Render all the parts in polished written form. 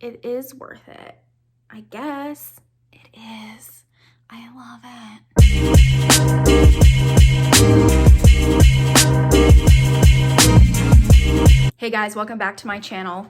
it is worth it. I guess it is. I love it. Hey guys, welcome back to my channel.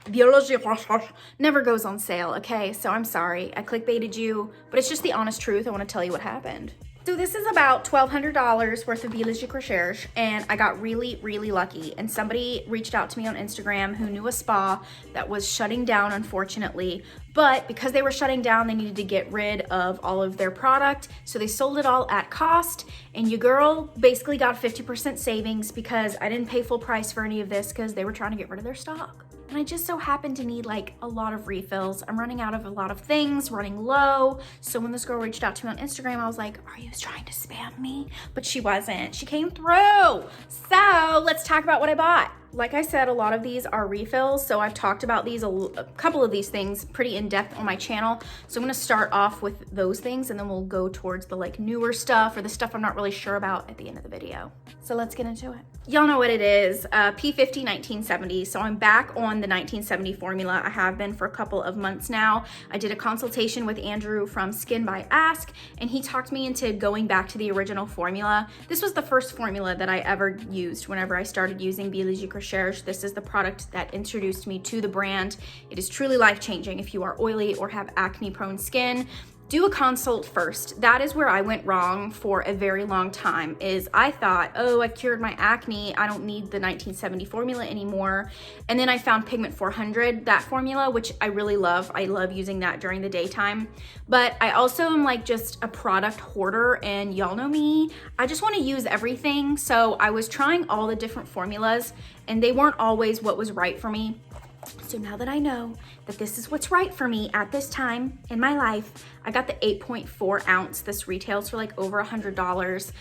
Biologique Recherche never goes on sale, okay? So I'm sorry, I clickbaited you, but it's just the honest truth. I want to tell you what happened. So this is about $1,200 worth of Biologique Recherche, and I got really, really lucky. And somebody reached out to me on Instagram who knew a spa that was shutting down, unfortunately. But because they were shutting down, they needed to get rid of all of their product. So they sold it all at cost. And your girl basically got 50% savings because I didn't pay full price for any of this because they were trying to get rid of their stock. And I just so happened to need like a lot of refills. I'm running out of a lot of things, running low. So when this girl reached out to me on Instagram, I was like, are you trying to spam me? But she wasn't. She came through. So let's talk about what I bought. Like I said, a lot of these are refills. So I've talked about these, a couple of these things pretty in depth on my channel. So I'm gonna start off with those things and then we'll go towards the like newer stuff or the stuff I'm not really sure about at the end of the video. So let's get into it. Y'all know what it is, P50 1970. So I'm back on the 1970 formula. I have been for a couple of months now. I did a consultation with Andrew from Skin by Ask, and he talked me into going back to the original formula. This was the first formula that I ever used whenever I started using Biologique Recherche. This is the product that introduced me to the brand. It is truly life-changing if you are oily or have acne-prone skin. Do a consult first. That is where I went wrong for a very long time, is I thought, oh, I cured my acne. I don't need the 1970 formula anymore. And then I found Pigment 400, that formula, which I really love. I love using that during the daytime. But I also am like just a product hoarder, and y'all know me. I just want to use everything. So I was trying all the different formulas and they weren't always what was right for me. So now that I know that this is what's right for me at this time in my life, I got the 8.4 ounce. This retails for like over $100.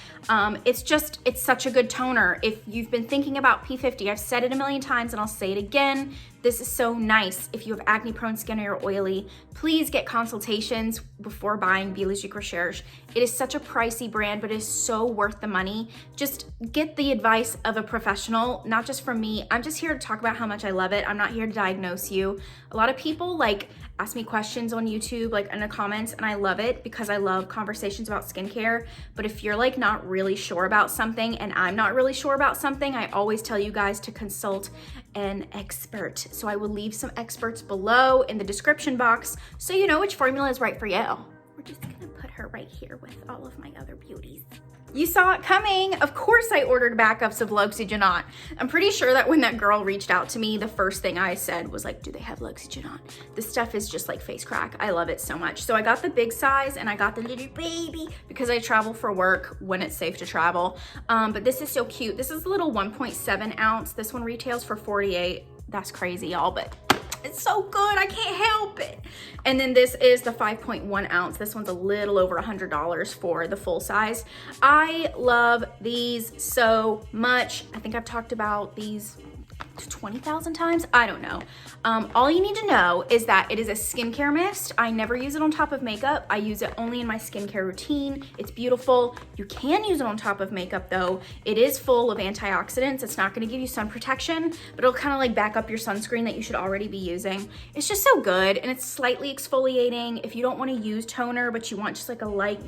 It's such a good toner. If you've been thinking about P50, I've said it a million times and I'll say it again. This is so nice. If you have acne prone skin or you're oily, please get consultations before buying Biologique Recherche. It is such a pricey brand, but it is so worth the money. Just get the advice of a professional, not just from me. I'm just here to talk about how much I love it. I'm not here to diagnose you. A lot of people like ask me questions on YouTube, like in the comments, and I love it because I love conversations about skincare. But if you're like not really sure about something and I'm not really sure about something, I always tell you guys to consult an expert. So I will leave some experts below in the description box so you know which formula is right for you. We're just gonna put her right here with all of my other beauties. You saw it coming. Of course I ordered backups of L'Oxygenate. I'm pretty sure that when that girl reached out to me, the first thing I said was like, do they have L'Oxygenate? This stuff is just like face crack. I love it so much. So I got the big size and I got the little baby because I travel for work when it's safe to travel. But this is so cute. This is a little 1.7 ounce. This one retails for $48. That's crazy, y'all, but it's so good, I can't help it. And then this is the 5.1 ounce. This one's a little over $100 for the full size. I love these so much. I think I've talked about these 20,000 times. I don't know. All you need to know is that it is a skincare mist. I never use it on top of makeup. I use it only in my skincare routine. It's beautiful. You can use it on top of makeup though. It is full of antioxidants. It's not going to give you sun protection, but it'll kind of like back up your sunscreen that you should already be using. It's just so good, and it's slightly exfoliating. If you don't want to use toner, but you want just like a light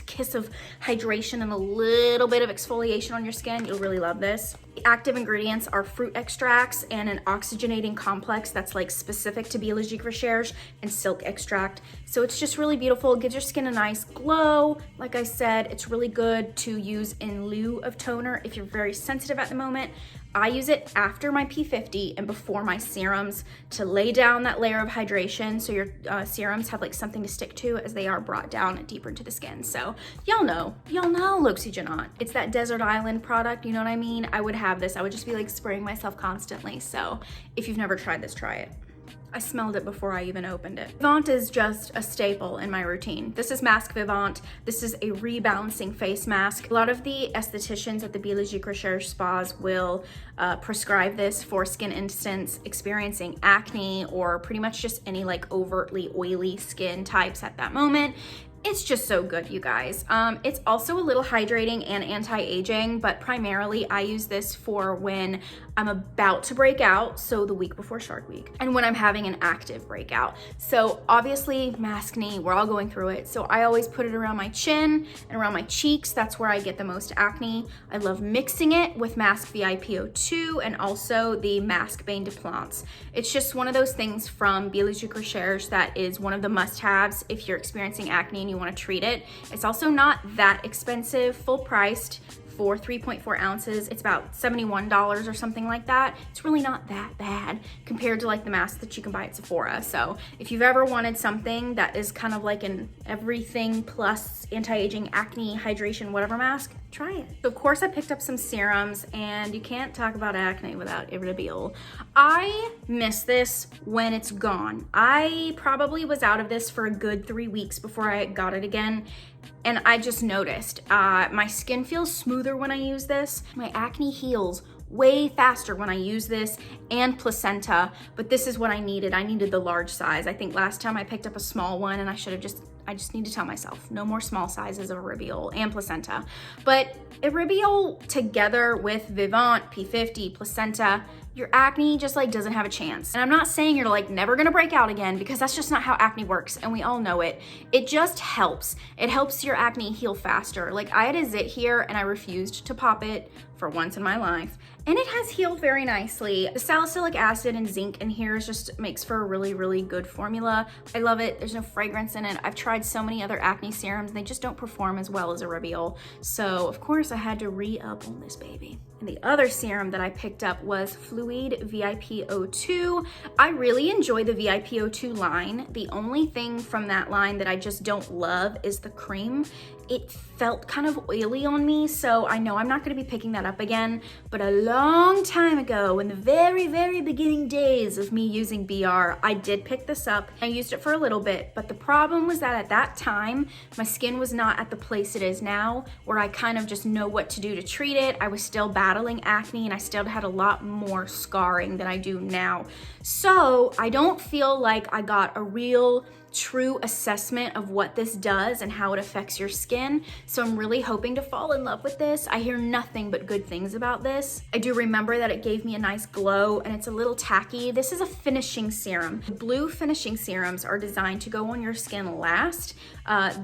kiss of hydration and a little bit of exfoliation on your skin, you'll really love this. The active ingredients are fruit extracts and an oxygenating complex that's like specific to Biologique Recherche, and silk extract. So it's just really beautiful. It gives your skin a nice glow. Like I said, it's really good to use in lieu of toner if you're very sensitive at the moment. I use it after my P50 and before my serums to lay down that layer of hydration so your serums have like something to stick to as they are brought down deeper into the skin. So y'all know L'Oxygenate. It's that desert island product, you know what I mean? I would have this. I would just be like spraying myself constantly. So if you've never tried this, try it. I smelled it before I even opened it. Vivant is just a staple in my routine. This is Masque Vivant. This is a rebalancing face mask. A lot of the estheticians at the Biologique Recherche spas will prescribe this for skin instance experiencing acne or pretty much just any like overtly oily skin types at that moment. It's just so good, you guys. It's also a little hydrating and anti-aging, but primarily I use this for when I'm about to break out, so the week before Shark Week, and when I'm having an active breakout. So obviously, maskne, we're all going through it. So I always put it around my chin and around my cheeks. That's where I get the most acne. I love mixing it with Masque VIPO2 and also the Masque Bain de Plants. It's just one of those things from Biologique Recherche that is one of the must-haves if you're experiencing acne and you want to treat it. It's also not that expensive, full priced. For 3.4 ounces, it's about $71 or something like that. It's really not that bad compared to like the mask that you can buy at Sephora. So if you've ever wanted something that is kind of like an everything plus anti-aging, acne, hydration, whatever mask, try it. So of course I picked up some serums, and you can't talk about acne without Iribiol. I miss this when it's gone. I probably was out of this for a good 3 weeks before I got it again. And I just noticed my skin feels smoother when I use this. My acne heals way faster when I use this and placenta, but this is what I needed. I needed the large size. I think last time I picked up a small one, and I just need to tell myself, no more small sizes of Iribiol and placenta. But Iribiol together with Vivant, P50, placenta, your acne just like doesn't have a chance. And I'm not saying you're like never gonna break out again, because that's just not how acne works, and we all know it. It just helps. It helps your acne heal faster. Like I had a zit here and I refused to pop it for once in my life, and it has healed very nicely. The salicylic acid and zinc in here just makes for a really, really good formula. I love it. There's no fragrance in it. I've tried so many other acne serums and they just don't perform as well as Iribiol. So of course I had to re-up on this baby. And the other serum that I picked up was Fluide VIPO2. I really enjoy the VIPO2 line. The only thing from that line that I just don't love is the cream. It felt kind of oily on me, so I know I'm not gonna be picking that up again, but a long time ago, in the very, very beginning days of me using BR, I did pick this up. I used it for a little bit, but the problem was that at that time, my skin was not at the place it is now, where I kind of just know what to do to treat it. I was still battling acne, and I still had a lot more scarring than I do now. So I don't feel like I got a real true assessment of what this does and how it affects your skin. So I'm really hoping to fall in love with this. I hear nothing but good things about this. I do remember that it gave me a nice glow, and it's a little tacky. This is a finishing serum. Blue finishing serums are designed to go on your skin last.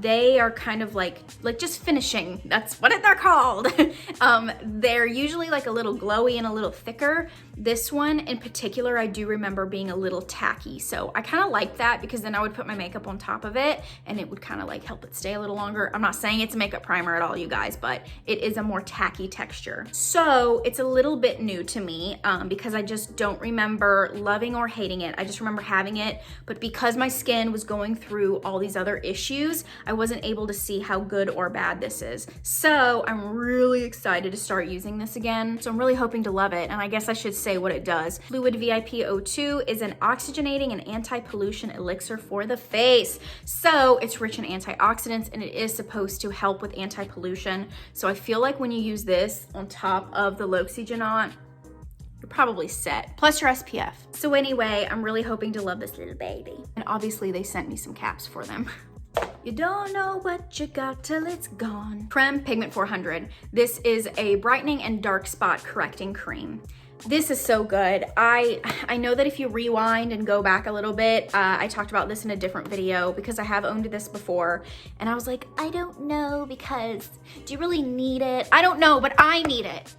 They are kind of like just finishing. That's what they're called. They're usually like a little glowy and a little thicker. This one in particular, I do remember being a little tacky. So I kind of like that, because then I would put my makeup on top of it and it would kind of like help it stay a little longer. I'm not saying it's a makeup primer at all, you guys, but it is a more tacky texture. So it's a little bit new to me because I just don't remember loving or hating it. I just remember having it, but because my skin was going through all these other issues, I wasn't able to see how good or bad this is. So I'm really excited to start using this again. So I'm really hoping to love it. And I guess I should say what it does. Fluide VIPO2 is an oxygenating and anti-pollution elixir for the face. So it's rich in antioxidants, and it is supposed to help with anti-pollution. So I feel like when you use this on top of the L'Oxygenate, you're probably set, plus your SPF. So anyway, I'm really hoping to love this little baby. And obviously they sent me some caps for them. You don't know what you got till it's gone. Creme Pigment 400. This is a brightening and dark spot correcting cream. This is so good. I know that if you rewind and go back a little bit, I talked about this in a different video because I have owned this before, and I was like, I don't know, because do you really need it? I don't know, but I need it.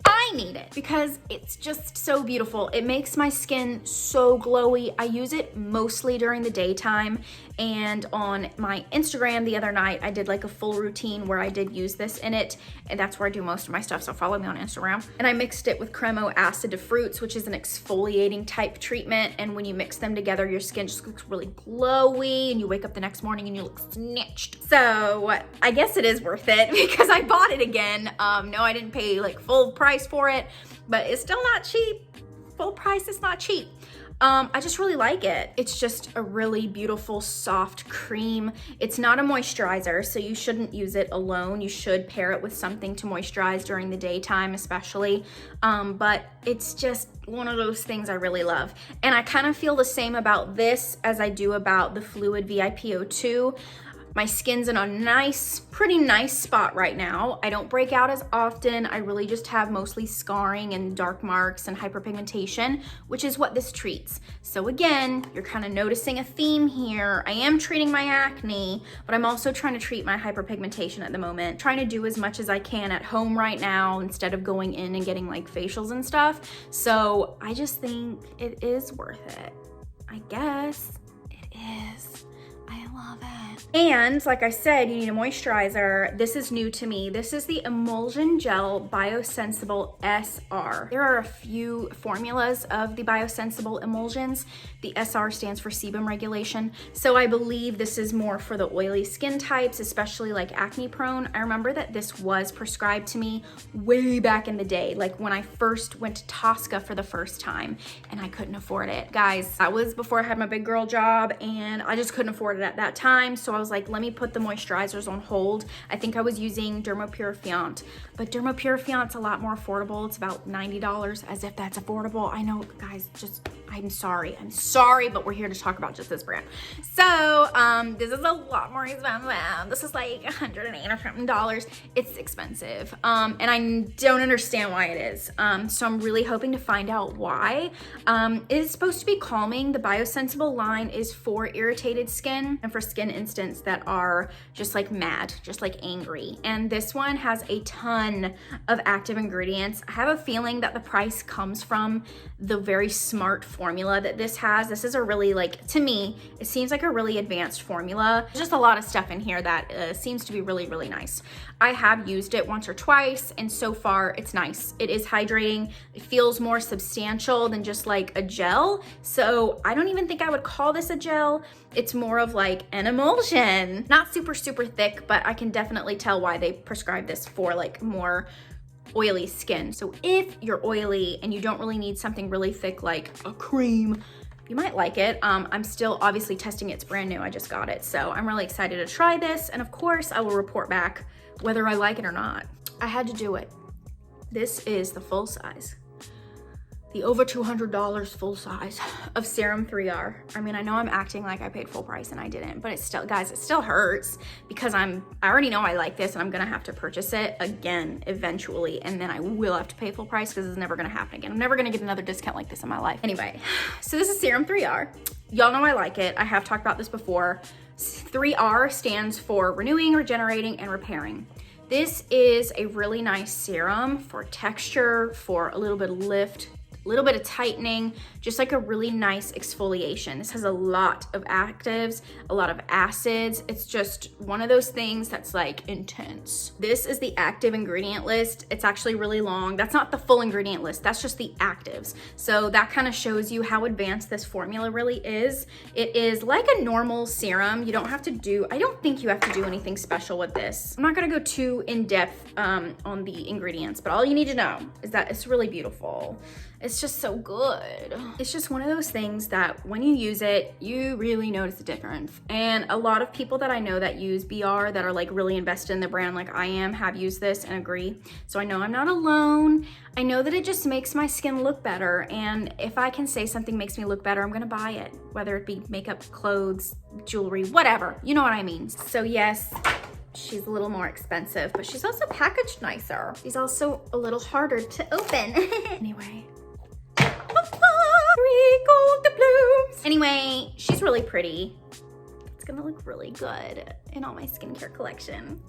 I need it because it's just so beautiful. It makes my skin so glowy. I use it mostly during the daytime, and on my Instagram the other night, I did like a full routine where I did use this in it, and that's where I do most of my stuff, so follow me on Instagram. And I mixed it with Creme Acid de Fruits, which is an exfoliating type treatment, and when you mix them together, your skin just looks really glowy, and you wake up the next morning and you look snatched. So I guess it is worth it because I bought it again. No, I didn't pay like full price for it, but it's still not cheap. Full price is not cheap. I just really like it. It's just a really beautiful, soft cream. It's not a moisturizer, so you shouldn't use it alone. You should pair it with something to moisturize during the daytime, especially. But it's just one of those things I really love. And I kind of feel the same about this as I do about the Fluide VIPO2. My skin's in a nice, pretty nice spot right now. I don't break out as often. I really just have mostly scarring and dark marks and hyperpigmentation, which is what this treats. So again, you're kind of noticing a theme here. I am treating my acne, but I'm also trying to treat my hyperpigmentation at the moment. Trying to do as much as I can at home right now instead of going in and getting like facials and stuff. So I just think it is worth it. I guess it is. I love it. And like I said, you need a moisturizer. This is new to me. This is the Emulsion Gel Biosensible SR. There are a few formulas of the biosensible emulsions. The SR stands for sebum regulation. So I believe this is more for the oily skin types, especially like acne prone. I remember that this was prescribed to me way back in the day, like when I first went to Tosca for the first time and I couldn't afford it. Guys, that was before I had my big girl job and I just couldn't afford it at that time. So I was like, let me put the moisturizers on hold. I think I was using Purifying, but Purifying's a lot more affordable. It's about $90, as if that's affordable. I know, guys, just, I'm sorry, but we're here to talk about just this brand. So this is a lot more expensive. This is like $108 or something. It's expensive, and I don't understand why it is. So I'm really hoping to find out why. It is supposed to be calming. The Biosensible line is for irritated skin and for skin instance that are just like mad, just like angry. And this one has a ton of active ingredients. I have a feeling that the price comes from the very smart formula that this has. This is a really, like, to me, it seems like a really advanced formula. There's just a lot of stuff in here that seems to be really, really nice. I have used it once or twice, and so far it's nice. It is hydrating. It feels more substantial than just like a gel. So I don't even think I would call this a gel. It's more of like an emulsion. Not super, super thick, but I can definitely tell why they prescribe this for like more oily skin. So if you're oily and you don't really need something really thick like a cream, you might like it. I'm still obviously testing it. It's brand new. I just got it. So I'm really excited to try this. And of course I will report back whether I like it or not. I had to do it. This is the full size. The over $200 full size of Serum 3R. I mean, I know I'm acting like I paid full price and I didn't, but it's still, guys, it still hurts because I already know I like this and I'm gonna have to purchase it again eventually, and then I will have to pay full price because it's never gonna happen again. I'm never gonna get another discount like this in my life. Anyway, so this is Serum 3R. Y'all know I like it. I have talked about this before. 3R stands for renewing, regenerating, and repairing. This is a really nice serum for texture, for a little bit of lift, a little bit of tightening, just like a really nice exfoliation. This has a lot of actives, a lot of acids. It's just one of those things that's like intense. This is the active ingredient list. It's actually really long. That's not the full ingredient list. That's just the actives. So that kind of shows you how advanced this formula really is. It is like a normal serum. You don't have to do, I don't think you have to do anything special with this. I'm not gonna go too in depth on the ingredients, but all you need to know is that it's really beautiful. It's just so good. It's just one of those things that when you use it, you really notice the difference. And a lot of people that I know that use BR that are like really invested in the brand like I am have used this and agree. So I know I'm not alone. I know that it just makes my skin look better. And if I can say something makes me look better, I'm gonna buy it. Whether it be makeup, clothes, jewelry, whatever. You know what I mean. So yes, she's a little more expensive, but she's also packaged nicer. She's also a little harder to open. Anyway. Anyway, she's really pretty. It's gonna look really good in all my skincare collection.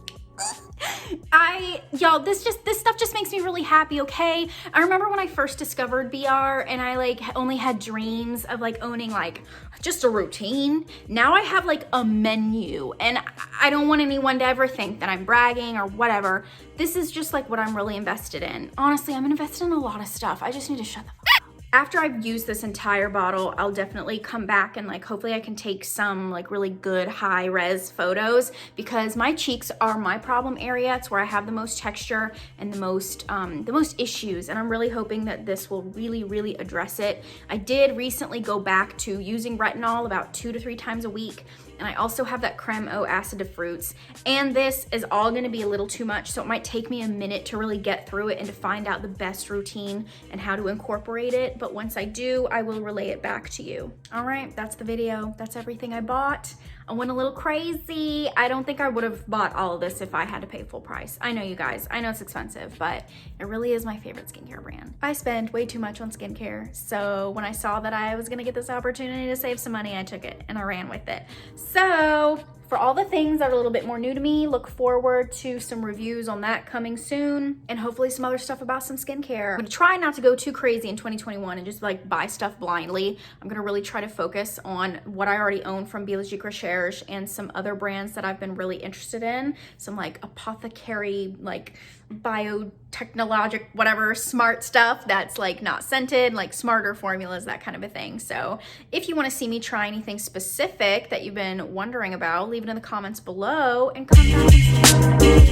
Y'all, this stuff just makes me really happy, okay? I remember when I first discovered BR and I like only had dreams of like owning like just a routine. Now I have like a menu, and I don't want anyone to ever think that I'm bragging or whatever. This is just like what I'm really invested in. Honestly, I'm invested in a lot of stuff. I just need to shut the fuck up. After I've used this entire bottle, I'll definitely come back and like hopefully I can take some like really good high res photos, because my cheeks are my problem area. It's where I have the most texture and the most issues, and I'm really hoping that this will really, really address it. I did recently go back to using retinol about 2 to 3 times a week, and I also have that Creme acid of fruits, and this is all gonna be a little too much, so it might take me a minute to really get through it and to find out the best routine and how to incorporate it. it, but once I do, I will relay it back to you. All right, that's the video. That's everything I bought. I went a little crazy. I don't think I would have bought all of this if I had to pay full price. I know, you guys, I know it's expensive, but it really is my favorite skincare brand. I spend way too much on skincare, so when I saw that I was gonna get this opportunity to save some money, I took it and I ran with it. So for all the things that are a little bit more new to me, look forward to some reviews on that coming soon, and hopefully some other stuff about some skincare. I'm gonna try not to go too crazy in 2021 and just like buy stuff blindly. I'm gonna really try to focus on what I already own from Biologique Recherche and some other brands that I've been really interested in. Some like apothecary, like biotechnologic, whatever, smart stuff that's like not scented, like smarter formulas, that kind of a thing. So if you want to see me try anything specific that you've been wondering about, leave it in the comments below and come back and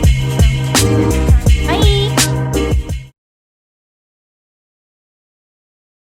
see me.